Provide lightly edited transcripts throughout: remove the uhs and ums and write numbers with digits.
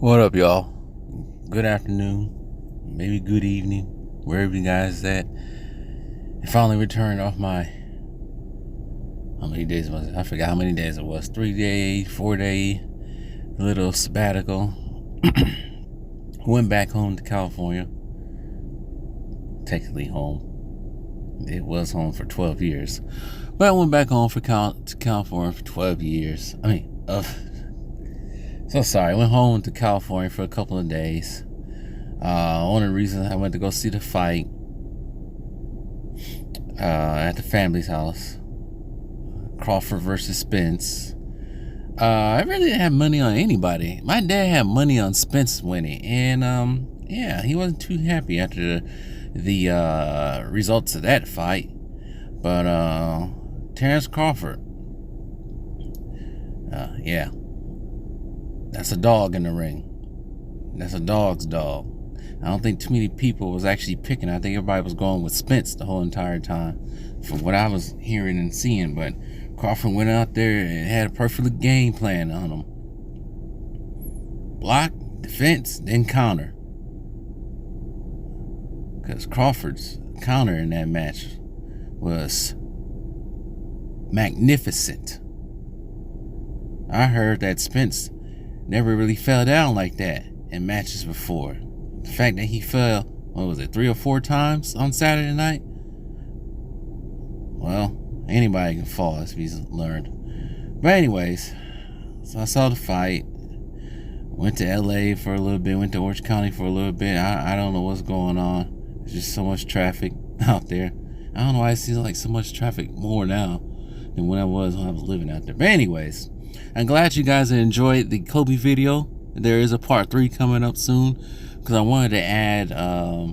What up, y'all? Good afternoon, maybe good evening, wherever you guys at. I finally returned off my, how many days was it? I forgot how many days it was. 3 day, 4 day little sabbatical. Went back home to California. Technically home. It was home for 12 years. But I went back home to California for 12 years. So sorry. I went home to California for a couple of days. One of the reasons I went to go see the fight at the family's house, Crawford versus Spence. I really didn't have money on anybody. My dad had money on Spence winning, and yeah, he wasn't too happy after the results of that fight. But Terrence Crawford, yeah, that's a dog in the ring. That's a dog's dog. I don't think too many people was actually picking. I think everybody was going with Spence the whole entire time, from what I was hearing and seeing. But Crawford went out there and had a perfect game plan on him. Block, defense, then counter. Because Crawford's counter in that match was magnificent. I heard that Spence never really fell down like that in matches before. The fact that he fell, 3 or 4 times on Saturday night? Well, anybody can fall, as we've learned. But anyways, so I saw the fight. Went to LA for a little bit, went to Orange County for a little bit. I don't know what's going on. There's just so much traffic out there. I don't know why it seems like so much traffic more now than when I was living out there. But anyways, I'm glad you guys enjoyed the Kobe video. There is a part 3 coming up soon, because I wanted to add a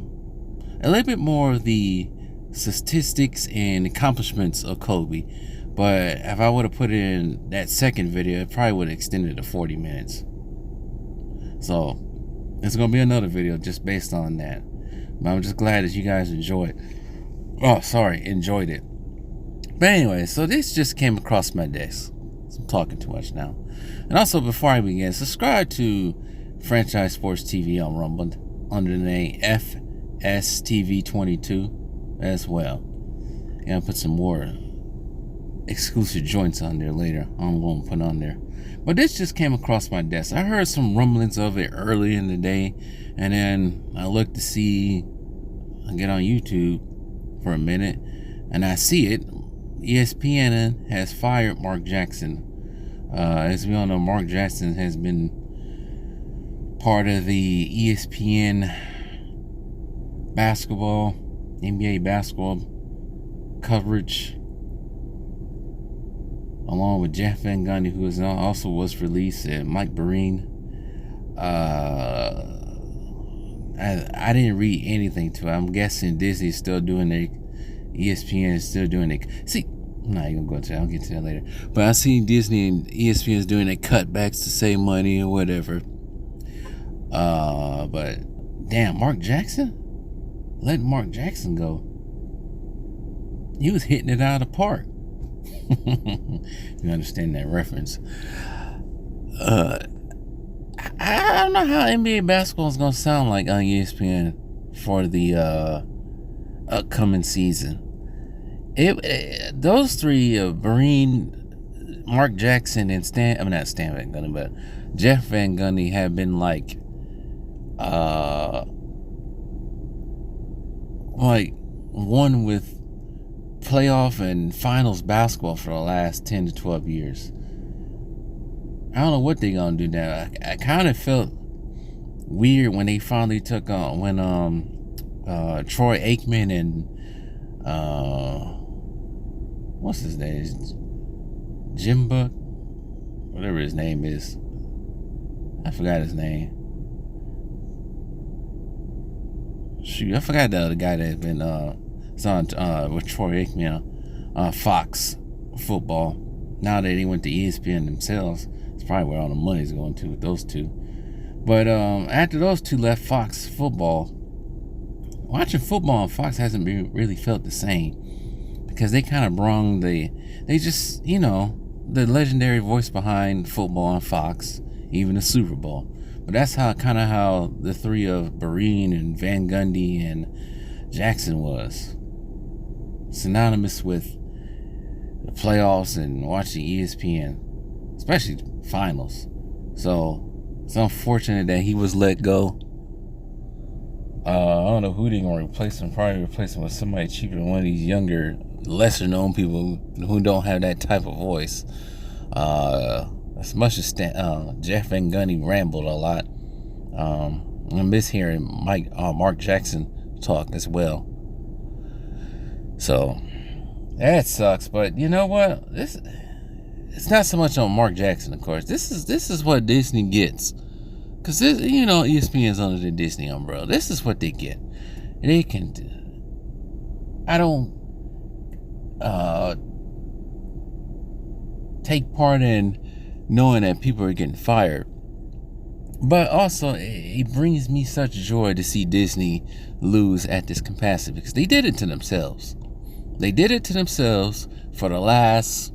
little bit more of the statistics and accomplishments of Kobe. But if I would have put it in that second video, it probably would have extended to 40 minutes. So it's going to be another video just based on that. But I'm just glad that you guys enjoyed it. But anyway, so this just came across my desk. So I'm talking too much now. And also, before I begin, subscribe to Franchise Sports TV on Rumble under the name FSTV22 as well. And I'll put some more exclusive joints on there later. I'm going to put on there. But this just came across my desk. I heard some rumblings of it early in the day, and then I looked to see, I get on YouTube for a minute, and I see it. ESPN has fired Mark Jackson. As we all know, Mark Jackson has been part of the ESPN basketball, NBA basketball coverage, along with Jeff Van Gundy, who also was released, and Mike Breen. I didn't read anything to it. I'm guessing Disney is still doing it. ESPN is still doing it. See, I'm not even going to go to that. I'll get to that later. But I see Disney and ESPN is doing their cutbacks to save money or whatever. But damn, Mark Jackson? Let Mark Jackson go. He was hitting it out of the park. You understand that reference. I don't know how NBA basketball is going to sound like on ESPN for the upcoming season. Those three, Breen, Mark Jackson, and not Stan Van Gundy, but Jeff Van Gundy, have been like one with playoff and finals basketball for the last 10 to 12 years. I don't know what they're gonna do now. I kind of felt weird when they finally took on Troy Aikman and what's his name, Jim Buck, whatever his name is. I forgot his name. Shoot, I forgot the other guy that's been it's on with Troy Aikman on Fox football. Now that they went to ESPN themselves, it's probably where all the money's going to with those two. But after those two left Fox football, watching football on Fox hasn't been really felt the same, because they kind of brung the legendary voice behind football on Fox, even the Super Bowl. But that's how the three of Breen and Van Gundy and Jackson was synonymous with the playoffs and watching ESPN, especially finals. So it's unfortunate that he was let go. I don't know who they're going to replace him. Probably replace him with somebody cheaper than one of these younger, lesser known people who don't have that type of voice. As much as Jeff Van Gundy rambled a lot, I miss hearing Mark Jackson talk as well. So that sucks. But you know what? It's not so much on Mark Jackson, of course. This is what Disney gets, because ESPN is under the Disney umbrella. This is what they get. They can. I don't take part in knowing that people are getting fired, but also it brings me such joy to see Disney lose at this capacity, because they did it to themselves. They did it to themselves for the last,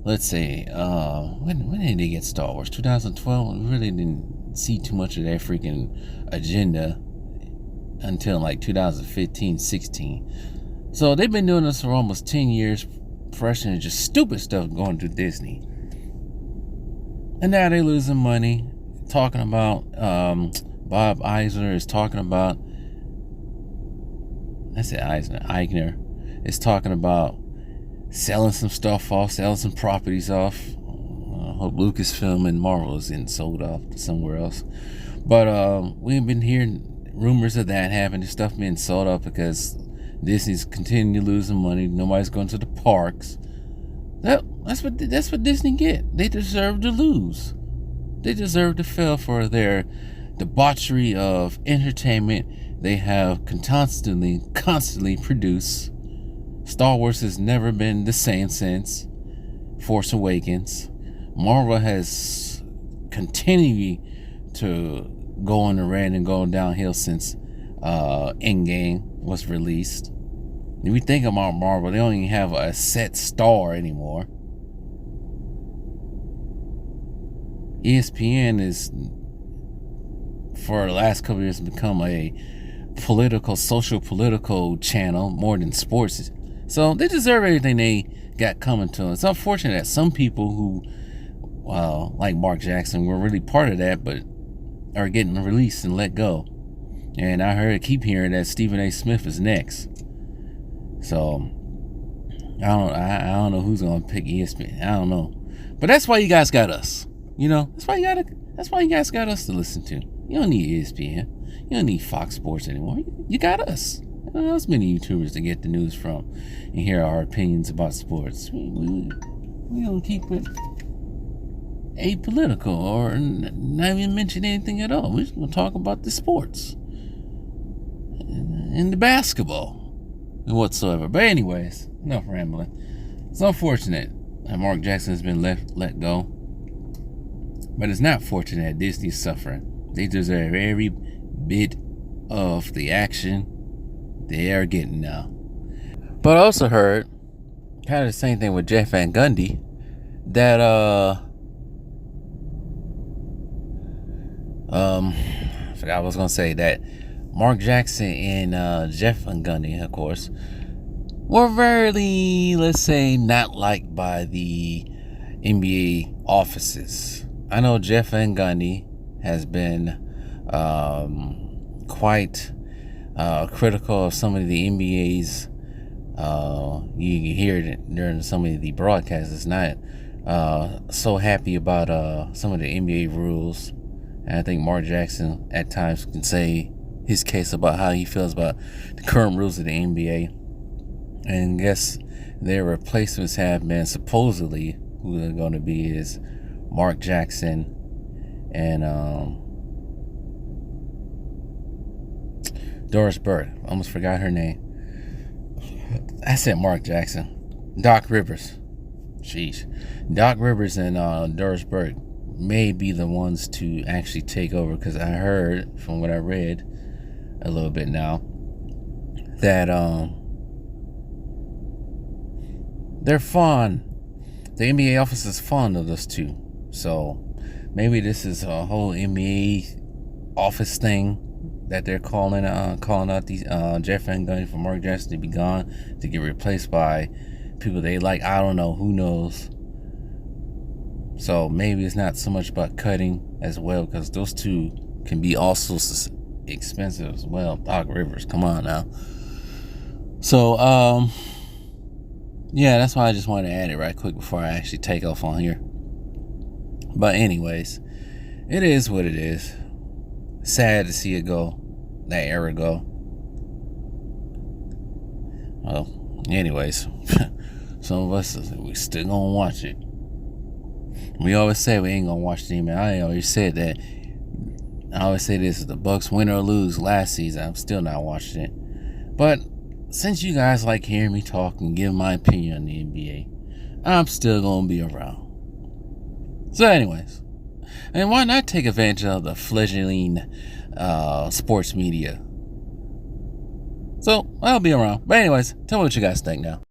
let's say, when did they get Star Wars? 2012? We really didn't see too much of their freaking agenda until like 2015, 16. So they've been doing this for almost 10 years, fresh and just stupid stuff going through Disney. And now they're losing money. Talking about, Bob Eisner is talking about, I said Eigner is talking about selling some stuff off, selling some properties off. I hope Lucasfilm and Marvel is getting sold off to somewhere else. But we've been hearing rumors of that happening, stuff being sold off because Disney's continuing losing money. Nobody's going to the parks. That's what Disney get. They deserve to lose. They deserve to fail for their debauchery of entertainment they have constantly produced. Star Wars has never been the same since Force Awakens. Marvel has continued to go on the red and go downhill since Endgame was released. If we think about Marvel, they don't even have a set star anymore. ESPN is, for the last couple of years, become a social political channel more than sports. So they deserve everything they got coming to them. It's unfortunate that some people who, like Mark Jackson, were really part of that, but are getting released and let go. And I keep hearing that Stephen A. Smith is next. So I don't know who's gonna pick ESPN. I don't know, but that's why you guys got us. That's why you guys got us to listen to. You don't need ESPN. You don't need Fox Sports anymore. You got us. There's many YouTubers to get the news from and hear our opinions about sports. We don't keep it apolitical or not even mention anything at all. We're just gonna talk about the sports and the basketball and whatsoever. But anyways, enough rambling. It's unfortunate that Mark Jackson has been let go, but it's not fortunate that Disney's suffering. They deserve every bit of the action they are getting now. But I also heard kind of the same thing with Jeff Van Gundy, that I forgot what I was gonna say, that Mark Jackson and Jeff Van Gundy, of course, were very, let's say, not liked by the NBA offices. I know Jeff Van Gundy has been quite critical of some of the NBA's. You can hear it during some of the broadcasts. It's not so happy about some of the NBA rules. And I think Mark Jackson at times can say his case about how he feels about the current rules of the NBA. And I guess their replacements have been, supposedly, who they're going to be is Mark Jackson and Doris Burke. Almost forgot her name. I said Mark Jackson. Doc Rivers. Jeez. Doc Rivers and Doris Burke may be the ones to actually take over, because I heard, from what I read a little bit now, that they're fond. The NBA office is fond of those two. So Maybe this is a whole NBA office thing that they're calling out these Jeff Van Gundy for Mark Jackson to be gone to get replaced by people they like. I don't know. Who knows? So maybe it's not so much about cutting as well, because those two can be also expensive as well. Doc Rivers, come on now. So yeah, that's why I just wanted to add it right quick before I actually take off on here. But anyways, it is what it is. Sad to see it go, that era go. Well, anyways, some of us, we still gonna watch it. We always say we ain't gonna watch the team. I always said that. I always say this: the Bucks win or lose last season, I'm still not watching it. But since you guys like hearing me talk and give my opinion on the NBA, I'm still gonna be around. So, anyways, and why not take advantage of the fledgling sports media? So I'll be around. But anyways, tell me what you guys think now.